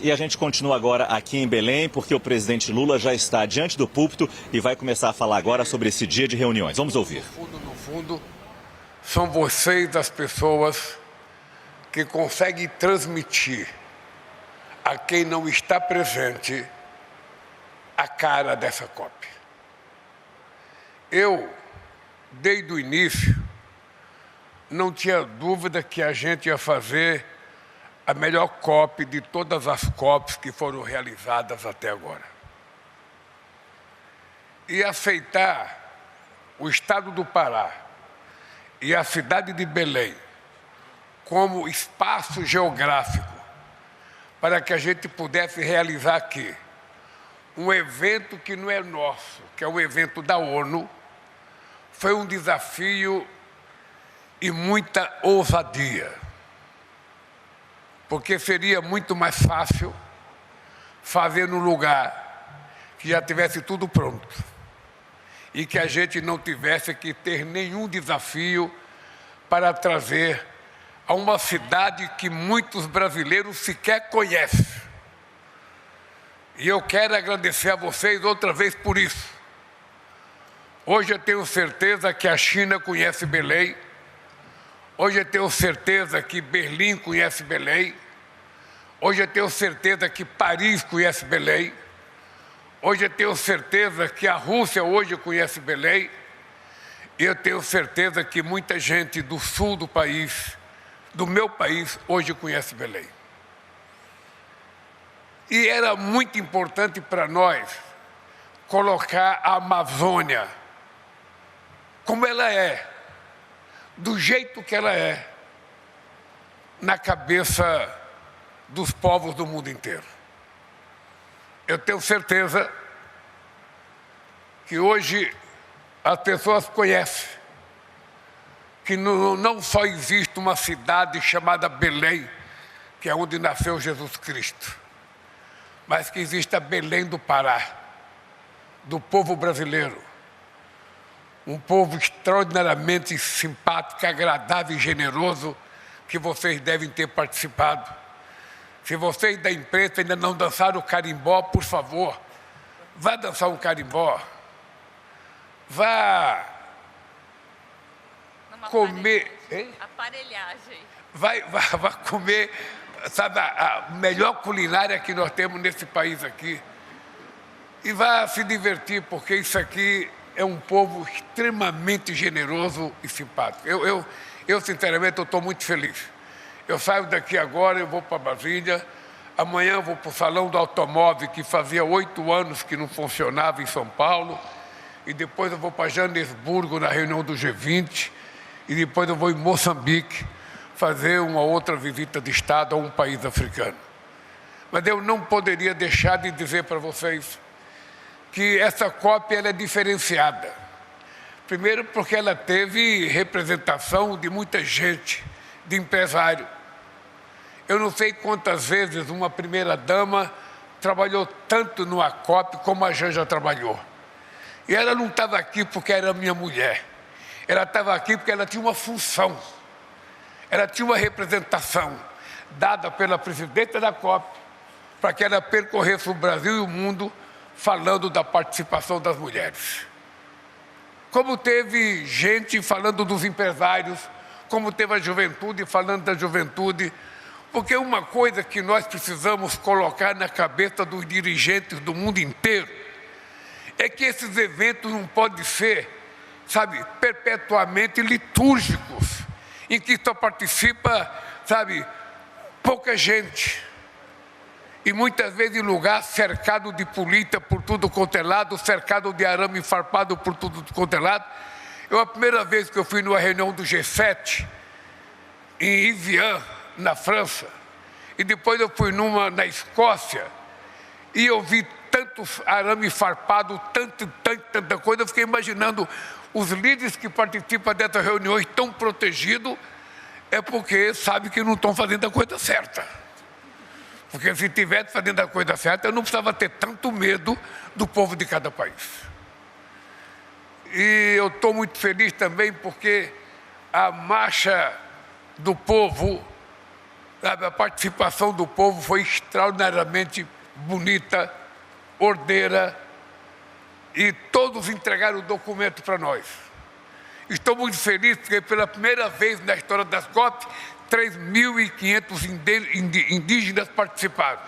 E a gente continua agora aqui em Belém, porque o presidente Lula já está diante do púlpito e vai começar a falar agora sobre esse dia de reuniões. Vamos ouvir. No fundo, são vocês as pessoas que conseguem transmitir a quem não está presente a cara dessa COP. Eu, desde o início, não tinha dúvida que a gente ia fazer a melhor COP de todas as COPs que foram realizadas até agora. E aceitar o estado do Pará e a cidade de Belém como espaço geográfico para que a gente pudesse realizar aqui um evento que não é nosso, que é um evento da ONU, foi um desafio e muita ousadia. Porque seria muito mais fácil fazer no lugar que já tivesse tudo pronto e que a gente não tivesse que ter nenhum desafio para trazer a uma cidade que muitos brasileiros sequer conhecem. E eu quero agradecer a vocês outra vez por isso. Hoje eu tenho certeza que a China conhece Belém. Hoje eu tenho certeza que Berlim conhece Belém. Hoje eu tenho certeza que Paris conhece Belém. Hoje eu tenho certeza que a Rússia hoje conhece Belém. E eu tenho certeza que muita gente do sul do país, do meu país, hoje conhece Belém. E era muito importante para nós colocar a Amazônia como ela é, do jeito que ela é, na cabeça dos povos do mundo inteiro. Eu tenho certeza que hoje as pessoas conhecem que não só existe uma cidade chamada Belém, que é onde nasceu Jesus Cristo, mas que existe a Belém do Pará, do povo brasileiro. Um povo extraordinariamente simpático, agradável e generoso, que vocês devem ter participado. Se vocês da imprensa ainda não dançaram o carimbó, por favor, vá dançar um carimbó. Vá comer. Aparelhagem. Vai comer, sabe, a melhor culinária que nós temos nesse país aqui. E vá se divertir, porque isso aqui é um povo extremamente generoso e simpático. Eu sinceramente, estou muito feliz. Eu saio daqui agora, eu vou para Brasília. Amanhã eu vou para o Salão do Automóvel, que fazia 8 anos que não funcionava em São Paulo. E depois eu vou para Joanesburgo, na reunião do G20. E depois eu vou em Moçambique fazer uma outra visita de Estado a um país africano. Mas eu não poderia deixar de dizer para vocês que essa COP ela é diferenciada. Primeiro porque ela teve representação de muita gente, de empresário. Eu não sei quantas vezes uma primeira-dama trabalhou tanto numa COP como a Janja trabalhou. E ela não estava aqui porque era minha mulher. Ela estava aqui porque ela tinha uma função. Ela tinha uma representação dada pela presidenta da COP para que ela percorresse o Brasil e o mundo falando da participação das mulheres. Como teve gente falando dos empresários, como teve a juventude falando da juventude, porque uma coisa que nós precisamos colocar na cabeça dos dirigentes do mundo inteiro é que esses eventos não podem ser, sabe, perpetuamente litúrgicos, em que só participa, sabe, pouca gente. E muitas vezes em lugar cercado de polícia por tudo quanto é lado, cercado de arame farpado por tudo quanto é lado. A primeira vez que eu fui numa reunião do G7, em Evian, na França, e depois eu fui numa na Escócia, e eu vi tantos arame farpado, tanta coisa, eu fiquei imaginando os líderes que participam dessas reuniões tão protegidos, é porque sabem que não estão fazendo a coisa certa. Porque se estivesse fazendo a coisa certa, eu não precisava ter tanto medo do povo de cada país. E eu estou muito feliz também porque a marcha do povo Sabe, a participação do povo foi extraordinariamente bonita, ordeira, e todos entregaram o documento para nós. Estou muito feliz porque pela primeira vez na história das COP, 3.500 indígenas participaram.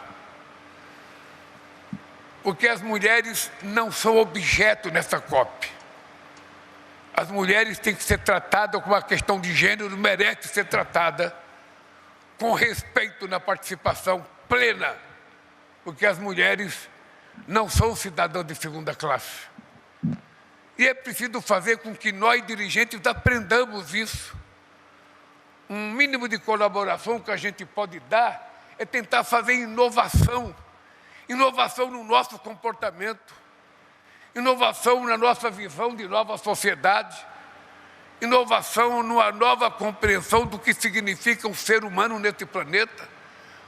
Porque as mulheres não são objeto nessa COP. As mulheres têm que ser tratadas com uma questão de gênero, merece ser tratada com respeito na participação plena, porque as mulheres não são cidadãs de segunda classe. E é preciso fazer com que nós, dirigentes, aprendamos isso. Um mínimo de colaboração que a gente pode dar é tentar fazer inovação. Inovação no nosso comportamento. Inovação na nossa visão de nova sociedade. Inovação numa nova compreensão do que significa um ser humano nesse planeta.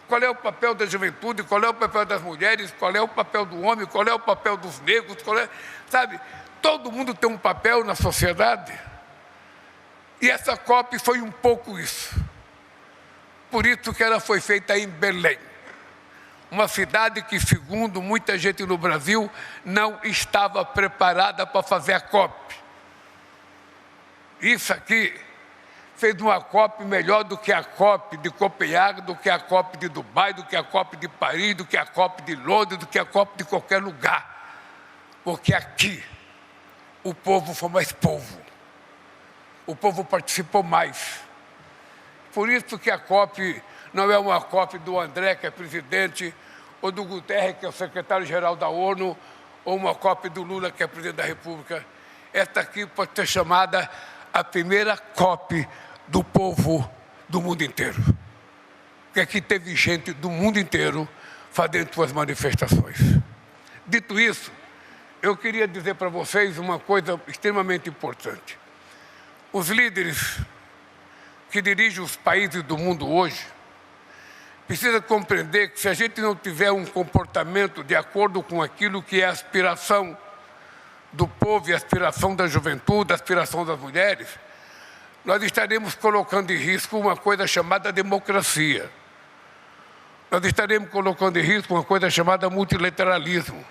Qual é o papel da juventude, qual é o papel das mulheres, qual é o papel do homem, qual é o papel dos negros, sabe? Todo mundo tem um papel na sociedade. E essa COP foi um pouco isso. Por isso que ela foi feita em Belém. Uma cidade que, segundo muita gente no Brasil, não estava preparada para fazer a COP. Isso aqui fez uma COP melhor do que a COP de Copenhague, do que a COP de Dubai, do que a COP de Paris, do que a COP de Londres, do que a COP de qualquer lugar. Porque aqui o povo foi mais povo. O povo participou mais. Por isso que a COP não é uma COP do André, que é presidente, ou do Guterres, que é o secretário-geral da ONU, ou uma COP do Lula, que é presidente da República. Esta aqui pode ser chamada a primeira COP do povo do mundo inteiro. Porque aqui teve gente do mundo inteiro fazendo suas manifestações. Dito isso, eu queria dizer para vocês uma coisa extremamente importante. Os líderes que dirigem os países do mundo hoje precisam compreender que se a gente não tiver um comportamento de acordo com aquilo que é a aspiração do povo e a aspiração da juventude, a aspiração das mulheres, nós estaremos colocando em risco uma coisa chamada democracia. Nós estaremos colocando em risco uma coisa chamada multilateralismo.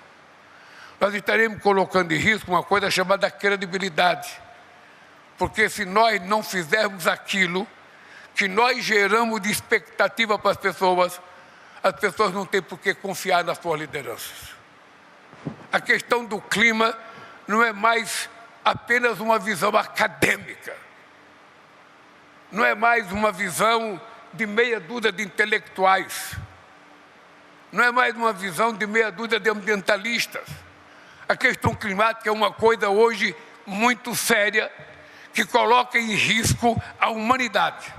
Nós estaremos colocando em risco uma coisa chamada credibilidade. Porque se nós não fizermos aquilo que nós geramos de expectativa para as pessoas não têm por que confiar nas suas lideranças. A questão do clima não é mais apenas uma visão acadêmica. Não é mais uma visão de meia dúzia de intelectuais. Não é mais uma visão de meia dúzia de ambientalistas. A questão climática é uma coisa hoje muito séria que coloca em risco a humanidade.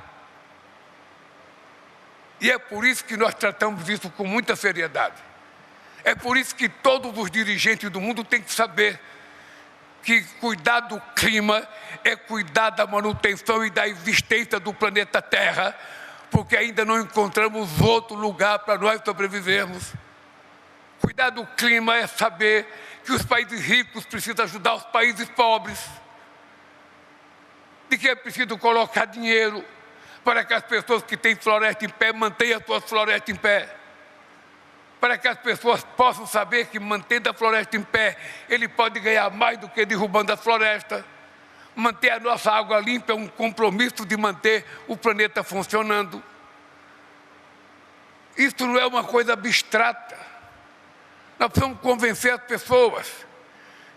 E é por isso que nós tratamos isso com muita seriedade. É por isso que todos os dirigentes do mundo têm que saber que cuidar do clima é cuidar da manutenção e da existência do planeta Terra, porque ainda não encontramos outro lugar para nós sobrevivermos. Cuidar do clima é saber que os países ricos precisam ajudar os países pobres, de que é preciso colocar dinheiro para que as pessoas que têm floresta em pé mantenham as suas florestas em pé, para que as pessoas possam saber que mantendo a floresta em pé, ele pode ganhar mais do que derrubando a floresta. Manter a nossa água limpa é um compromisso de manter o planeta funcionando. Isso não é uma coisa abstrata. Nós precisamos convencer as pessoas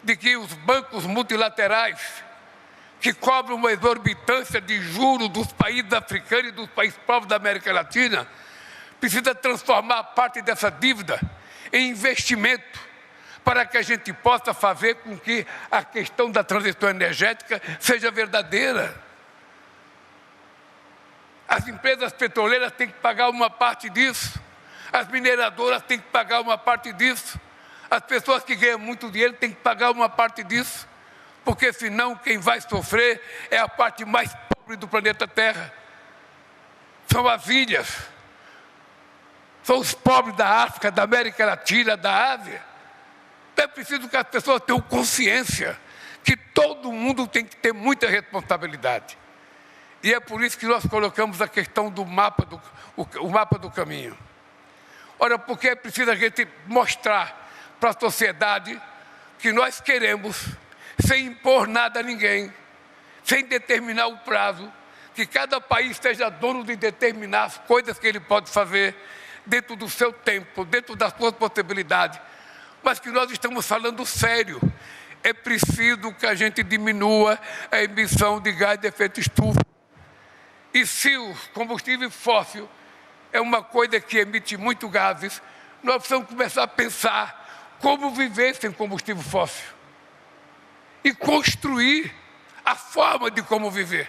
de que os bancos multilaterais, que cobram uma exorbitância de juros dos países africanos e dos países pobres da América Latina, precisa transformar parte dessa dívida em investimento para que a gente possa fazer com que a questão da transição energética seja verdadeira. As empresas petroleiras têm que pagar uma parte disso, as mineradoras têm que pagar uma parte disso, as pessoas que ganham muito dinheiro têm que pagar uma parte disso, porque senão quem vai sofrer é a parte mais pobre do planeta Terra. São as ilhas, são os pobres da África, da América Latina, da Ásia. É preciso que as pessoas tenham consciência que todo mundo tem que ter muita responsabilidade. E é por isso que nós colocamos a questão do mapa do caminho. Ora, porque é preciso a gente mostrar para a sociedade que nós queremos, sem impor nada a ninguém, sem determinar o prazo, que cada país seja dono de determinar as coisas que ele pode fazer dentro do seu tempo, dentro das suas possibilidades, mas que nós estamos falando sério. É preciso que a gente diminua a emissão de gás de efeito estufa. E se o combustível fóssil é uma coisa que emite muito gases, nós precisamos começar a pensar como viver sem combustível fóssil e construir a forma de como viver.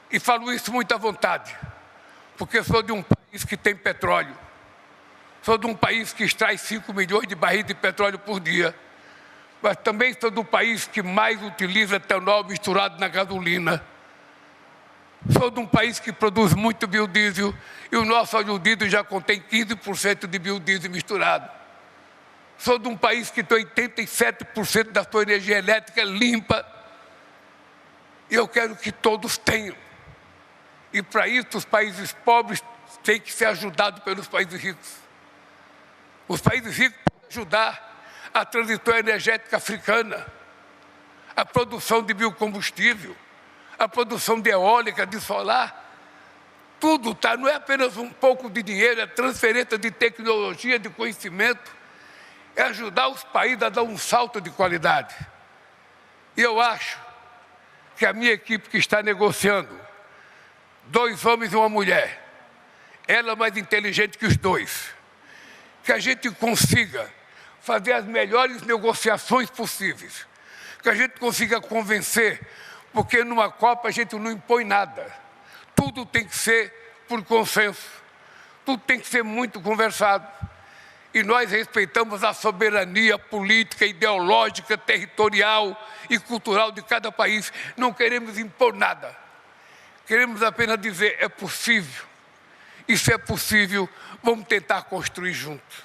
E falo isso muito à vontade, porque sou de um país que tem petróleo, sou de um país que extrai 5 milhões de barris de petróleo por dia, mas também sou do país que mais utiliza etanol misturado na gasolina. Sou de um país que produz muito biodiesel e o nosso óleo diesel já contém 15% de biodiesel misturado. Sou de um país que tem 87% da sua energia elétrica limpa e eu quero que todos tenham. E para isso os países pobres têm que ser ajudados pelos países ricos. Os países ricos podem ajudar a transição energética africana, a produção de biocombustível, a produção de eólica, de solar, tudo está, não é apenas um pouco de dinheiro, é transferência de tecnologia, de conhecimento, é ajudar os países a dar um salto de qualidade. E eu acho que a minha equipe que está negociando, 2 homens e uma mulher, ela é mais inteligente que os 2, que a gente consiga fazer as melhores negociações possíveis, que a gente consiga convencer, porque numa Copa a gente não impõe nada. Tudo tem que ser por consenso. Tudo tem que ser muito conversado. E nós respeitamos a soberania política, ideológica, territorial e cultural de cada país. Não queremos impor nada. Queremos apenas dizer, é possível. E se é possível, vamos tentar construir juntos.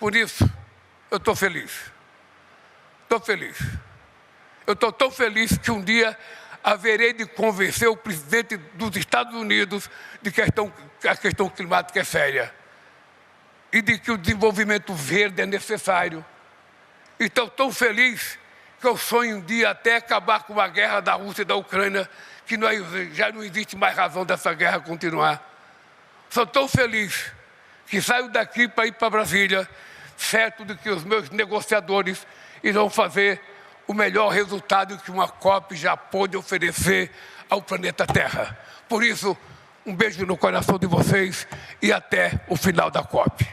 Por isso, eu estou feliz. Estou feliz. Eu estou tão feliz que um dia haverei de convencer o presidente dos Estados Unidos de que a questão climática é séria e de que o desenvolvimento verde é necessário. E estou tão feliz que eu sonho um dia até acabar com a guerra da Rússia e da Ucrânia, que já não existe mais razão dessa guerra continuar. Sou tão feliz que saio daqui para ir para Brasília, certo de que os meus negociadores irão fazer o melhor resultado que uma COP já pôde oferecer ao planeta Terra. Por isso, um beijo no coração de vocês e até o final da COP.